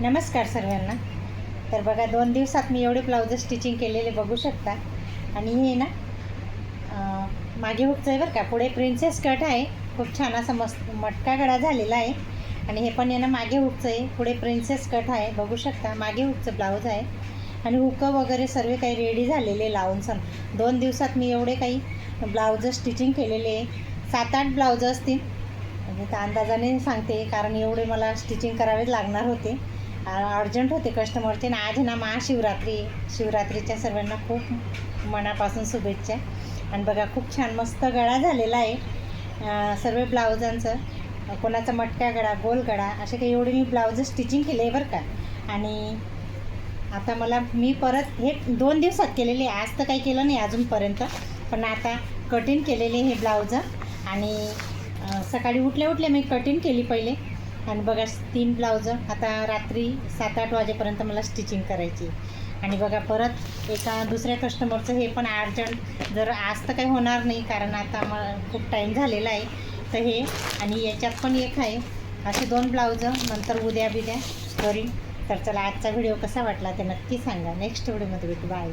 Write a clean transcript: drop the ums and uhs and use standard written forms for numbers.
नमस्कार सर्वांना। तर बघा 2 दिवसात मी एवढे ब्लाउज स्टिचिंग केलेले बघू शकता। आणि हे ना मागे हुकचं आहे बरं का, पुढे प्रिन्सेस कट आहे, खूप छान असा मस्त मटका गळा झालेला आहे। आणि हे पण आहे ना मागे हुकचं आहे, पुढे प्रिन्सेस कट आहे, बघू शकता मागे हुकचं ब्लाऊज आहे। आणि हुकं वगैरे सर्व काही रेडी झालेले लावून 2 दिवसात मी एवढे काही ब्लाऊज स्टिचिंग केलेले आहे। 7-8 ब्लाऊज असतील म्हणजे त्या अंदाजाने सांगते, कारण एवढे मला स्टिचिंग करावेच लागणार होते, अर्जंट होते कस्टमरचे ना। आज ना शिवरात्रीच्या सर्वांना खूप मनापासून शुभेच्छा। आणि बघा खूप छान मस्त गळा झालेला आहे सर्व ब्लाऊजांचं, कोणाचा मटका गळा, गोल गळा, असे काही एवढे मी ब्लाऊज स्टिचिंग केले आहे बरं का। आणि आता मी परत हे 2 दिवसात केलेले, आज तर काही केलं नाही अजूनपर्यंत, पण आता कटिंग केलेले हे ब्लाऊज। आणि सकाळी उठल्या मी कटिंग केली पहिले। आणि बघा 3 ब्लाऊज आता रात्री 7-8 वाजेपर्यंत मला स्टिचिंग करायची। आणि बघा परत एका दुसऱ्या कस्टमरचं हे पण अर्जंट, जर आज तर काही होणार नाही कारण आता मला खूप टाईम झालेला आहे, तर हे आणि याच्यात पण एक आहे, असे 2 ब्लाऊज नंतर उद्या करीन। तर चला, आजचा व्हिडिओ कसा वाटला ते नक्की सांगा। नेक्स्ट व्हिडिओमध्ये भेटू, बाय।